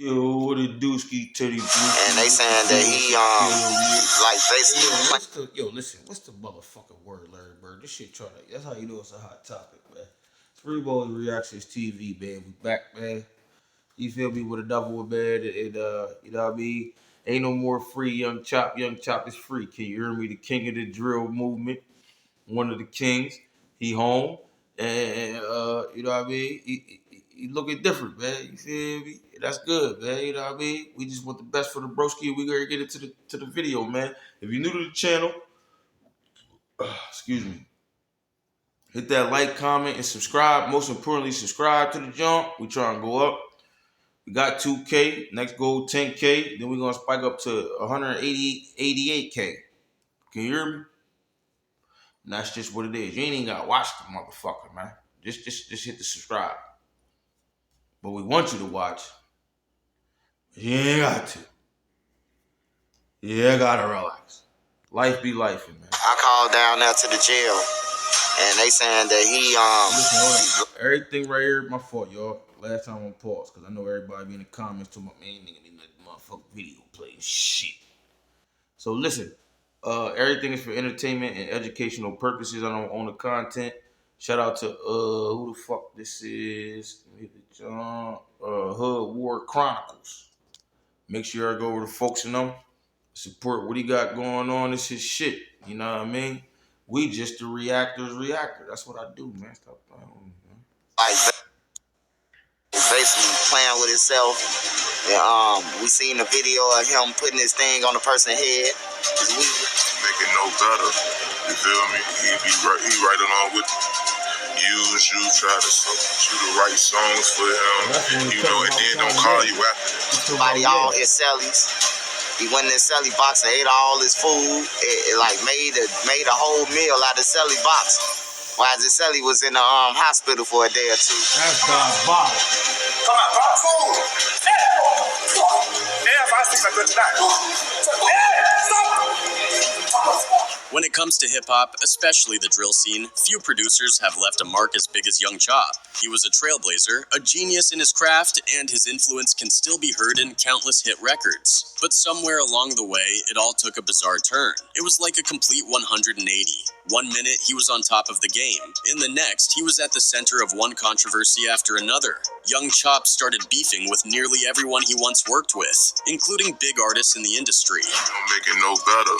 Yo, what a dooski titty blue. And they saying that he like basically. What's the motherfucking word, Larry Bird? This shit that's how you know it's a hot topic, man. It's Three Balls Reactions TV, man. We back, man. You feel me? With a double bed, you know what I mean? Ain't no more free Young Chop. Young Chop is free. Can you hear me? The king of the drill movement, one of the kings. He home, and you know what I mean? He looking different, man. You feel me? That's good, man. You know what I mean? We just want the best for the broski. We gotta get into the video, man. If you're new to the channel, excuse me, hit that like, comment, and subscribe. Most importantly, subscribe to the jump. We trying to go up. We got 2K. Next goal 10K. Then we're gonna spike up to 188K. Can you hear me? And that's just what it is. You ain't even gotta watch the motherfucker, man. Just hit the subscribe. But we want you to watch. You ain't got to. Yeah, gotta relax. Life be life, man. I called down there to the jail, and they saying that he Listen, everything right here, my fault, y'all. Last time on pause, because I know everybody be in the comments talking about, man, nigga need that motherfucking video playing shit. So listen, everything is for entertainment and educational purposes. I don't own the content. Shout out to who the fuck this is? Hood War Chronicles. Make sure I go over to folks and them. Support what he got going on. It's his shit. You know what I mean? We just the reactor. That's what I do, man. Stop playing with me, man. like basically playing with himself. And, we seen the video of him putting his thing on the person's head. Make it no better. You feel me? He right along with use you, try to you the right songs for him, you know, and then don't call you after. Somebody all his cellies. He went in his celly box and ate all his food. It like made a whole meal out of celly box. While the celly was in the hospital for a day or two. That's diabolical. Come on, got food. Yeah, 5, 6, 7, 9. Stop. When it comes to hip-hop, especially the drill scene, few producers have left a mark as big as Young Chop. He was a trailblazer, a genius in his craft, and his influence can still be heard in countless hit records. But somewhere along the way, it all took a bizarre turn. It was like a complete 180. One minute, he was on top of the game. In the next, he was at the center of one controversy after another. Young Chop started beefing with nearly everyone he once worked with, including big artists in the industry. Don't make it no better.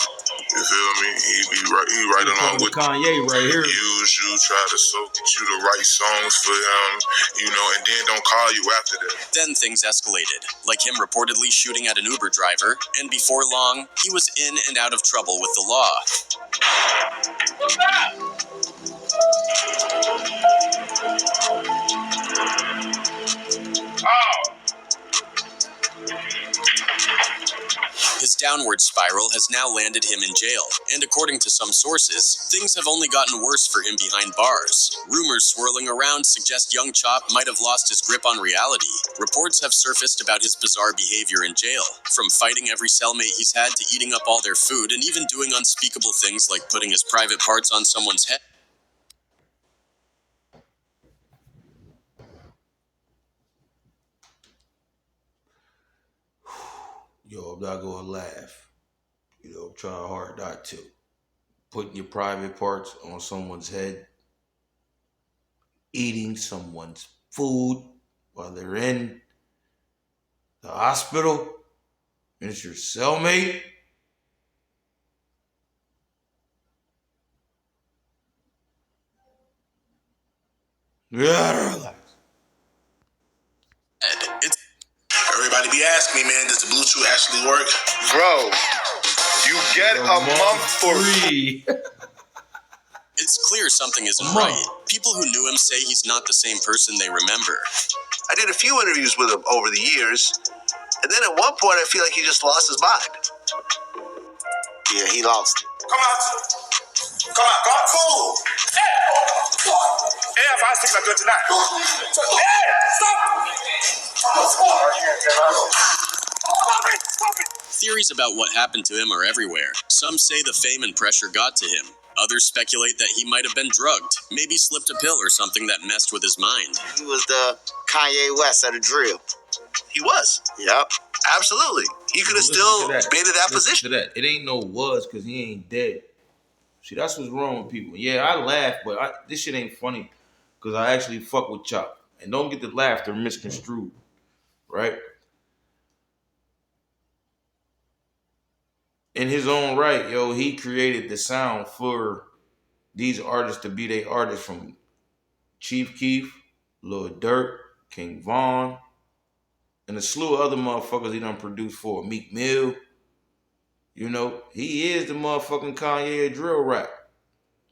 You feel me? He right along with Kanye right here. Use you, try to get you the right songs for him, you know, and then don't call you after that. Then things escalated, like him reportedly shooting at an Uber driver, and before long, he was in and out of trouble with the law. His downward spiral has now landed him in jail, and according to some sources, things have only gotten worse for him behind bars. Rumors swirling around suggest Young Chop might have lost his grip on reality. Reports have surfaced about his bizarre behavior in jail, from fighting every cellmate he's had to eating up all their food and even doing unspeakable things like putting his private parts on someone's head. Yo, I'm not gonna laugh. You know, I'm trying hard not to. Putting your private parts on someone's head, eating someone's food while they're in the hospital, and it's your cellmate. You gotta relax. Everybody be asking me, man, does the Bluetooth actually work? Bro, you get a month for free. It's clear something isn't right. People who knew him say he's not the same person they remember. I did a few interviews with him over the years, and then at one point I feel like he just lost his mind. Yeah, he lost it. Come on, got food. Yeah, 5, 6, 7, 9. Stop it. Theories about what happened to him are everywhere. Some say the fame and pressure got to him. Others speculate that he might have been drugged, maybe slipped a pill or something that messed with his mind. He was the Kanye West of the drill. He was. Yep. Absolutely. He could have Listen still to that. been in that Listen position. to that. It ain't no was because he ain't dead. See, that's what's wrong with people. Yeah, I laugh, but this shit ain't funny because I actually fuck with Chop. And don't get the laughter misconstrued, right? In his own right, yo, he created the sound for these artists to be their artists, from Chief Keef, Lil Durk, King Von, and a slew of other motherfuckers he done produced for. Meek Mill, you know, he is the motherfucking Kanye of drill rap.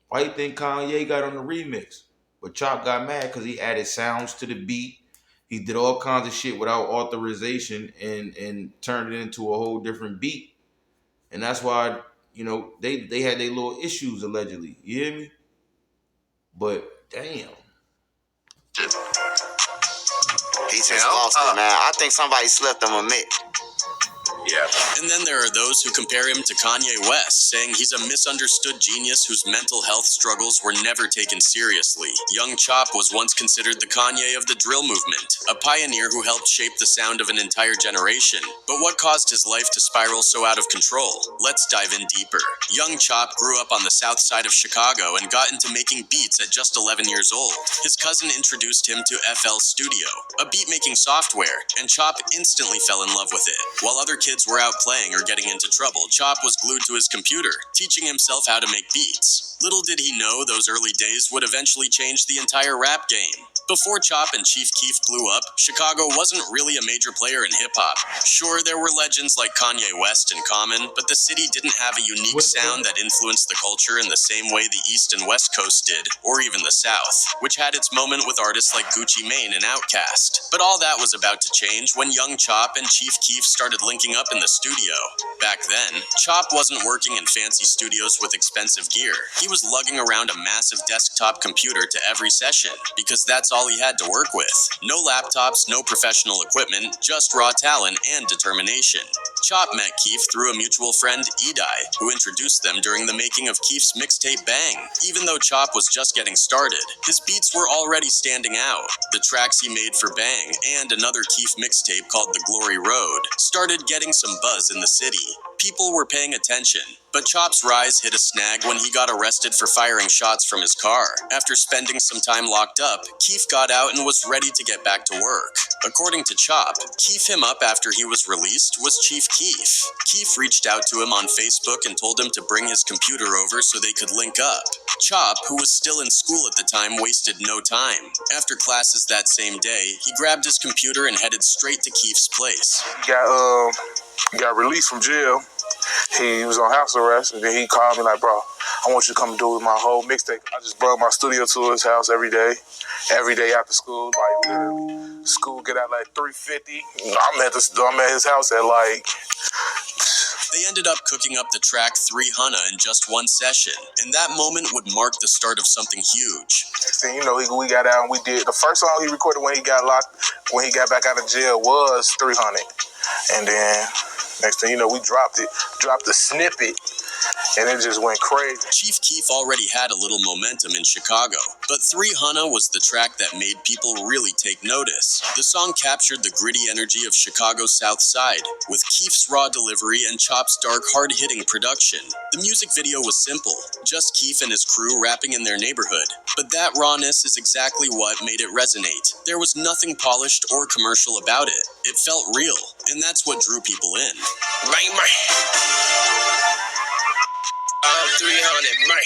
Why you think Kanye got on the remix? But Chop got mad because he added sounds to the beat. He did all kinds of shit without authorization and turned it into a whole different beat. And that's why, you know, they had their little issues allegedly. You hear me? But damn. He just lost it, man. I think somebody slipped him a mic. Yeah. And then there are those who compare him to Kanye West, saying he's a misunderstood genius whose mental health struggles were never taken seriously. Young Chop was once considered the Kanye of the drill movement, a pioneer who helped shape the sound of an entire generation. But what caused his life to spiral so out of control? Let's dive in deeper. Young Chop grew up on the south side of Chicago and got into making beats at just 11 years old. His cousin introduced him to FL Studio, a beat-making software, and Chop instantly fell in love with it. While other kids were out playing or getting into trouble, Chop was glued to his computer, teaching himself how to make beats. Little did he know those early days would eventually change the entire rap game. Before Chop and Chief Keef blew up, Chicago wasn't really a major player in hip-hop. Sure, there were legends like Kanye West and Common, but the city didn't have a unique sound that influenced the culture in the same way the East and West Coast did, or even the South, which had its moment with artists like Gucci Mane and Outkast. But all that was about to change when Young Chop and Chief Keef started linking up in the studio. Back then, Chop wasn't working in fancy studios with expensive gear. He was lugging around a massive desktop computer to every session, because that's all he had to work with. No laptops, no professional equipment, just raw talent and determination. Chop met Keef through a mutual friend, Edai, who introduced them during the making of Keef's mixtape Bang. Even though Chop was just getting started, his beats were already standing out. The tracks he made for Bang and another Keef mixtape called The Glory Road started getting some buzz in the city. People were paying attention, but Chop's rise hit a snag when he got arrested for firing shots from his car. After spending some time locked up, Keef got out and was ready to get back to work. According to Chop, Keef him up after he was released was Chief Keef. Keef reached out to him on Facebook and told him to bring his computer over so they could link up. Chop, who was still in school at the time, wasted no time. After classes that same day, he grabbed his computer and headed straight to Keef's place. Got released from jail. He was on house arrest, and then he called me like, bro, I want you to come do my whole mixtape. I just brought my studio to his house every day after school. Like, literally, school get out like 3:50. I'm at his house at like... They ended up cooking up the track 300 in just one session, and that moment would mark the start of something huge. Next thing you know, we got out and we did... The first song he recorded when he got back out of jail was 300. And then... Next thing you know, we dropped the snippet, and it just went crazy. Chief Keef already had a little momentum in Chicago, but 300 was the track that made people really take notice. The song captured the gritty energy of Chicago's South Side, with Keef's raw delivery and Chop's dark, hard-hitting production. The music video was simple, just Keef and his crew rapping in their neighborhood. But that rawness is exactly what made it resonate. There was nothing polished or commercial about it. It felt real, and that's what drew people in. Bang, bang. 300, bang.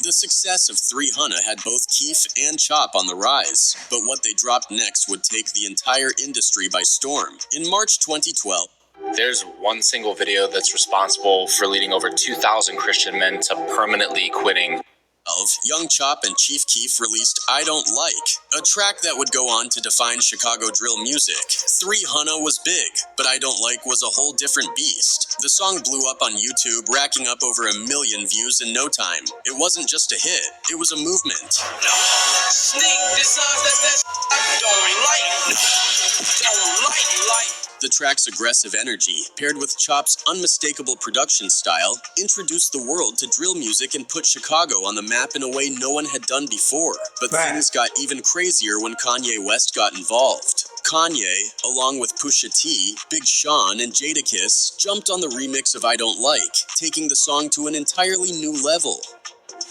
The success of 300 had both Keef and Chop on the rise, but what they dropped next would take the entire industry by storm. In March 2012, there's one single video that's responsible for leading over 2,000 Christian men to permanently quitting. Young Chop and Chief Keef released I Don't Like, a track that would go on to define Chicago drill music. 300 was big, but I Don't Like was a whole different beast. The song blew up on YouTube, racking up over 1 million views in no time. It wasn't just a hit, it was a movement. Sneak, this that I don't like. Don't like. The track's aggressive energy, paired with Chop's unmistakable production style, introduced the world to drill music and put Chicago on the map in a way no one had done before. But things got even crazier when Kanye West got involved. Kanye, along with Pusha T, Big Sean, and Jadakiss, jumped on the remix of I Don't Like, taking the song to an entirely new level.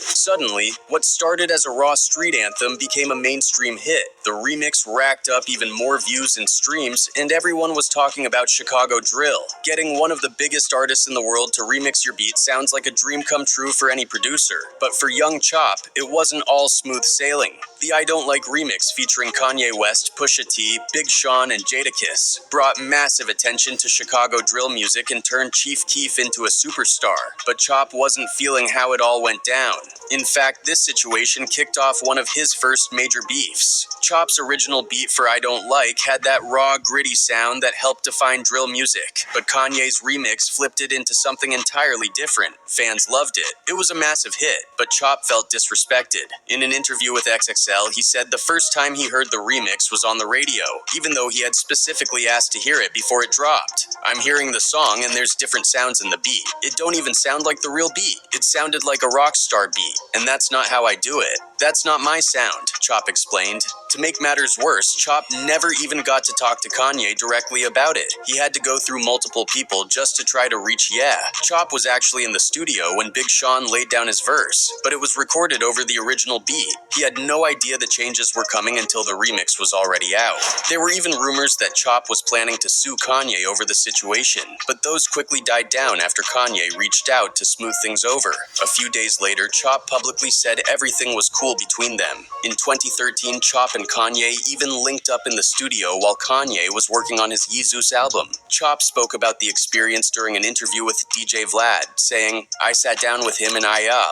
Suddenly, what started as a raw street anthem became a mainstream hit. The remix racked up even more views and streams, and everyone was talking about Chicago drill. Getting one of the biggest artists in the world to remix your beat sounds like a dream come true for any producer. But for young Chop, it wasn't all smooth sailing. The I Don't Like remix featuring Kanye West, Pusha T, Big Sean, and Jadakiss brought massive attention to Chicago drill music and turned Chief Keef into a superstar. But Chop wasn't feeling how it all went down. In fact, this situation kicked off one of his first major beefs. Chop's original beat for I Don't Like had that raw, gritty sound that helped define drill music, but Kanye's remix flipped it into something entirely different. Fans loved it. It was a massive hit, but Chop felt disrespected. In an interview with XXL, he said the first time he heard the remix was on the radio, even though he had specifically asked to hear it before it dropped. I'm hearing the song and there's different sounds in the beat. It don't even sound like the real beat. It sounded like a rock star beat, and that's not how I do it. That's not my sound, Chop explained. To make matters worse, Chop never even got to talk to Kanye directly about it. He had to go through multiple people just to try to reach Yeah. Chop was actually in the studio when Big Sean laid down his verse, but it was recorded over the original beat. He had no idea the changes were coming until the remix was already out. There were even rumors that Chop was planning to sue Kanye over the situation, but those quickly died down after Kanye reached out to smooth things over. A few days later, Chop publicly said everything was cool between them. In 2013, Chop and Kanye even linked up in the studio while Kanye was working on his Yeezus album. Chop spoke about the experience during an interview with DJ Vlad, saying, I sat down with him and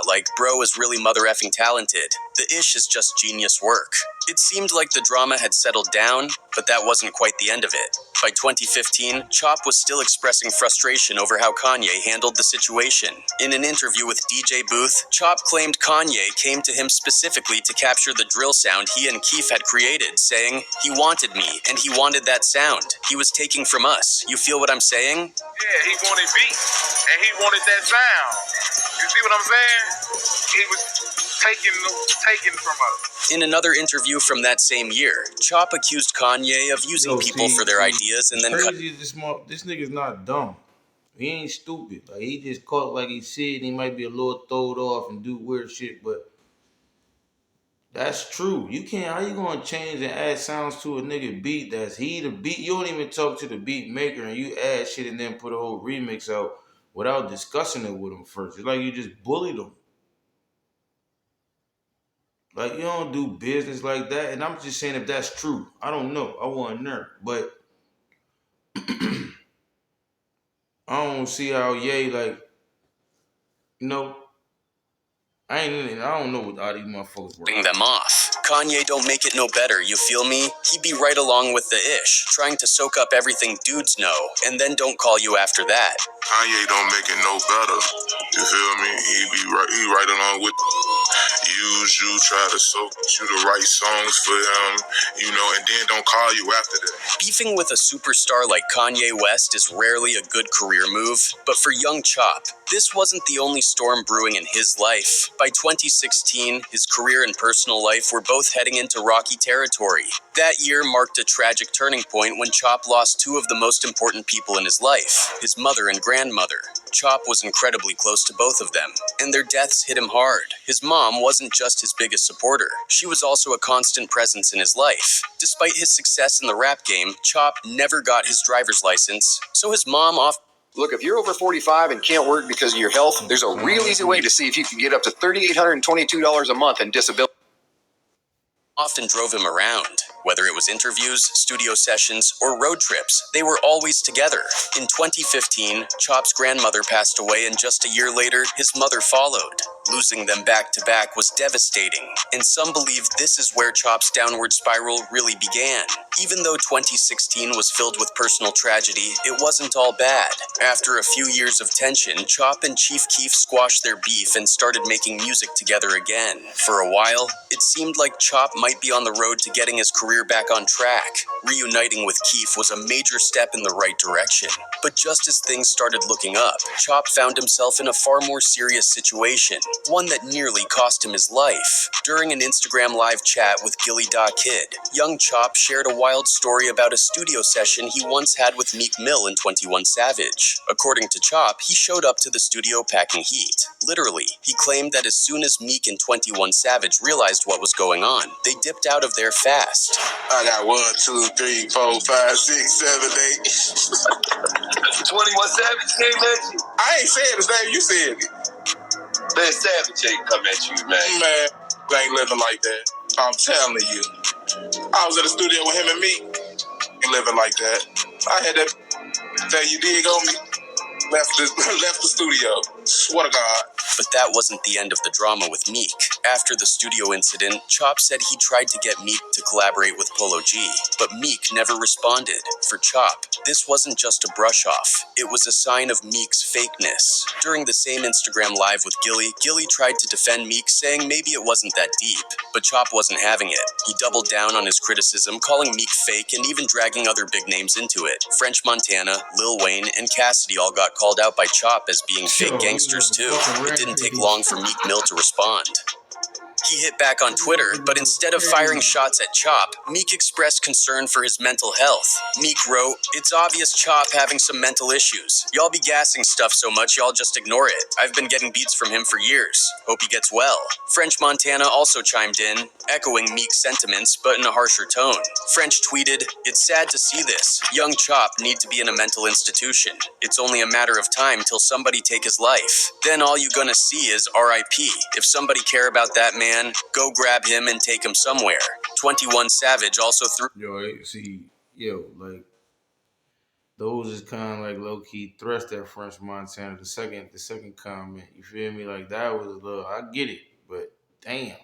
like, bro is really mother effing talented. The ish is just genius work. It seemed like the drama had settled down, but that wasn't quite the end of it. By 2015, Chop was still expressing frustration over how Kanye handled the situation. In an interview with DJ Booth, Chop claimed Kanye came to him specifically to capture the drill sound he and Keef had created, saying, he wanted me, and he wanted that sound. He was taking from us. You feel what I'm saying? Yeah, he wanted beats, and he wanted that sound. You see what I'm saying? He was taking from us. In another interview from that same year, Chop accused Kanye of using people for their ideas and then This nigga's not dumb. He ain't stupid. Like, he just caught like he said. He might be a little throwed off and do weird shit, but that's true. You can't. How you gonna change and add sounds to a nigga beat that's he the beat? You don't even talk to the beat maker and you add shit and then put a whole remix out without discussing it with him first. It's like you just bullied him. Like, you don't do business like that. And I'm just saying if that's true. I don't know. I wasn't there. But I don't see how Ye, like, you know, I don't know what all these motherfuckers were. Bring them off. Kanye don't make it no better, you feel me? He be right along with the ish, trying to soak up everything dudes know, and then don't call you after that. Kanye don't make it no better. You feel me? He right along with you, try to soak you the right songs for him, you know, and then don't call you after that. Beefing with a superstar like Kanye West is rarely a good career move, but for young Chop, this wasn't the only storm brewing in his life. By 2016, his career and personal life were both heading into rocky territory. That year marked a tragic turning point when Chop lost two of the most important people in his life, his mother and grandmother. Chop was incredibly close to both of them, and their deaths hit him hard. His mom wasn't just his biggest supporter, she was also a constant presence in his life. Despite his success in the rap game, Chop never got his driver's license, so his mom Look, if you're over 45 and can't work because of your health, there's a real easy way to see if you can get up to $3,822 a month in disability. Often drove him around. Whether it was interviews, studio sessions, or road trips, they were always together. In 2015, Chop's grandmother passed away, and just a year later, his mother followed. Losing them back to back was devastating, and some believe this is where Chop's downward spiral really began. Even though 2016 was filled with personal tragedy, it wasn't all bad. After a few years of tension, Chop and Chief Keef squashed their beef and started making music together again. For a while, it seemed like Chop might might be on the road to getting his career back on track. Reuniting with Keef was a major step in the right direction. But just as things started looking up, Chop found himself in a far more serious situation, one that nearly cost him his life. During an Instagram live chat with Gilly Da Kid, young Chop shared a wild story about a studio session he once had with Meek Mill and 21 Savage. According to Chop, he showed up to the studio packing heat. Literally, he claimed that as soon as Meek and 21 Savage realized what was going on, they dipped out of there fast. I got 1, 2, 3, 4, 5, 6, 7, 8. 21 Savage came at you? I ain't said his name, you said it. Man, Savage ain't come at you, man. Man, I ain't living like that. I'm telling you. I was in the studio with him and me. Ain't living like that. I had that thing you dig on me. Left the studio. Swear to God. But that wasn't the end of the drama with Meek. After the studio incident, Chop said he tried to get Meek to collaborate with Polo G, but Meek never responded. For Chop, this wasn't just a brush-off. It was a sign of Meek's fakeness. During the same Instagram live with Gilly, Gilly tried to defend Meek, saying maybe it wasn't that deep. But Chop wasn't having it. He doubled down on his criticism, calling Meek fake and even dragging other big names into it. French Montana, Lil Wayne, and Cassidy all got called out by Chop as being fake gangsters too. It didn't take long for Meek Mill to respond. He hit back on Twitter, but instead of firing shots at Chop, Meek expressed concern for his mental health. Meek wrote, "It's obvious Chop having some mental issues. Y'all be gassing stuff so much y'all just ignore it. I've been getting beats from him for years. Hope he gets well." French Montana also chimed in, echoing Meek's sentiments, but in a harsher tone. French tweeted, "It's sad to see this. Young Chop need to be in a mental institution. It's only a matter of time till somebody take his life. Then all you gonna see is RIP. If somebody care about that man, go grab him and take him somewhere." 21 Savage also threw... Like, those is kind of like low-key threats at French Montana. The second comment, you feel me? Like, that was a little, I get it, but damn.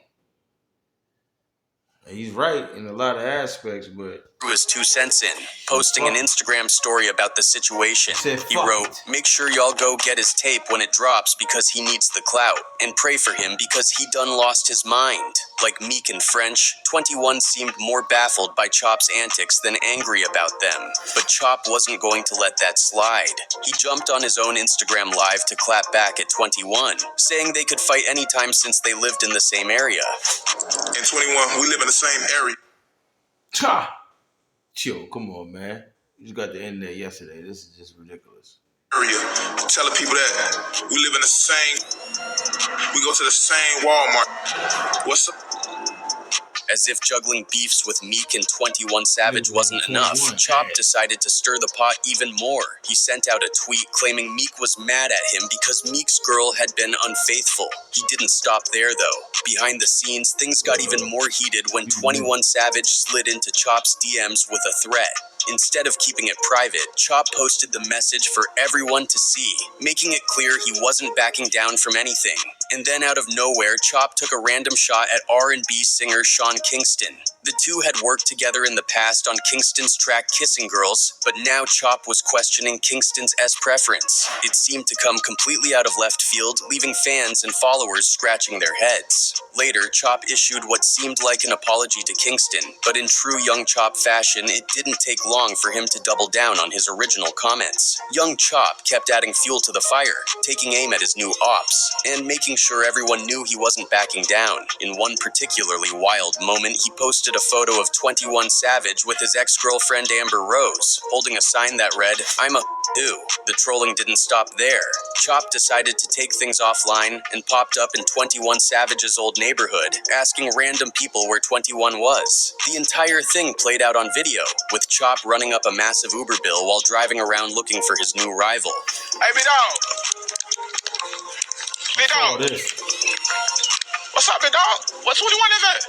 He's right in a lot of aspects, but... his 2 cents in, posting an Instagram story about the situation. He wrote, "Make sure y'all go get his tape when it drops because he needs the clout, and pray for him because he done lost his mind." Like Meek and French, 21 seemed more baffled by Chop's antics than angry about them. But Chop wasn't going to let that slide. He jumped on his own Instagram live to clap back at 21, saying they could fight anytime since they lived in the same area. And 21, we live in the same area. Ha! Chill, come on, man. You just got to end there yesterday. This is just ridiculous. Area. Telling people that we live in the same, we go to the same Walmart. What's up? As if juggling beefs with Meek and 21 Savage wasn't enough, Chop decided to stir the pot even more. He sent out a tweet claiming Meek was mad at him because Meek's girl had been unfaithful. He didn't stop there though. Behind the scenes, things got even more heated when 21 Savage slid into Chop's DMs with a threat. Instead of keeping it private, Chop posted the message for everyone to see, making it clear he wasn't backing down from anything. And then out of nowhere, Chop took a random shot at R&B singer Sean Kingston. The two had worked together in the past on Kingston's track Kissing Girls, but now Chop was questioning Kingston's preference. It seemed to come completely out of left field, leaving fans and followers scratching their heads. Later, Chop issued what seemed like an apology to Kingston, but in true Young Chop fashion, it didn't take long for him to double down on his original comments. Young Chop kept adding fuel to the fire, taking aim at his new ops, and making sure everyone knew he wasn't backing down. In one particularly wild moment, he posted a photo of 21 Savage with his ex-girlfriend Amber Rose, holding a sign that read, "I'm a too." The trolling didn't stop there. Chop decided to take things offline and popped up in 21 Savage's old neighborhood, asking random people where 21 was. The entire thing played out on video, with Chop running up a massive Uber bill while driving around looking for his new rival. Hey, big dog. Big dog. What's up, big dog? What 21 is that?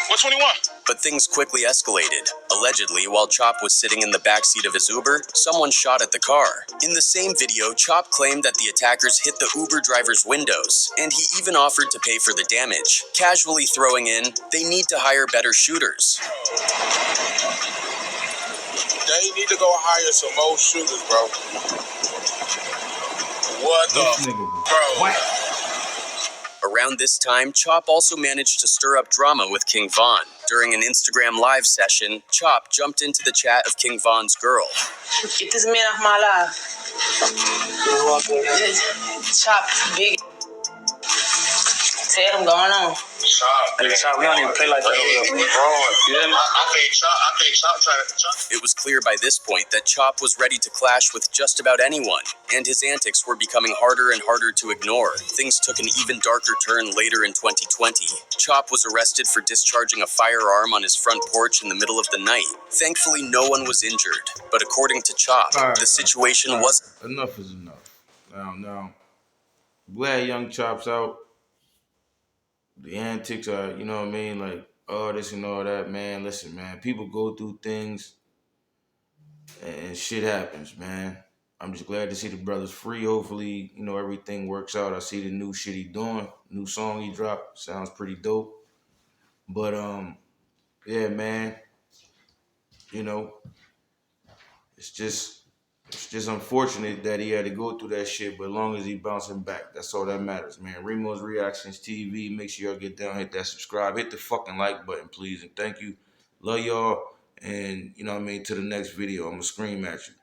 What 21? But things quickly escalated. Allegedly, while Chop was sitting in the backseat of his Uber, someone shot at the car. In the same video, Chop claimed that the attackers hit the Uber driver's windows, and he even offered to pay for the damage, casually throwing in, "They need to hire better shooters." They need to go hire some more shooters, bro. What the? Bro. Around this time, Chop also managed to stir up drama with King Von. During an Instagram live session, Chop jumped into the chat of King Von's girl. Get this man off my life. Chop, big. Tell him going on. Chop, Hey, Chop, we don't even play like that over here. I think Chop trying to. It was clear by this point that Chop was ready to clash with just about anyone, and his antics were becoming harder and harder to ignore. Things took an even darker turn later in 2020. Chop was arrested for discharging a firearm on his front porch in the middle of the night. Thankfully, no one was injured, but according to Chop, the situation was... Enough is enough. Now, glad Young Chop's out. The antics are, you know what I mean, like all this and all that, man. Listen, man, people go through things and shit happens, man. I'm just glad to see the brothers free. Hopefully, you know, everything works out. I see the new shit he doing, new song he dropped. Sounds pretty dope. But yeah, man, you know, it's just unfortunate that he had to go through that shit, but as long as he bouncing back, that's all that matters, man. Remo's Reactions TV. Make sure y'all get down, hit that subscribe, hit the fucking like button, please, and thank you. Love y'all, and you know what I mean, to the next video. I'm gonna scream at you.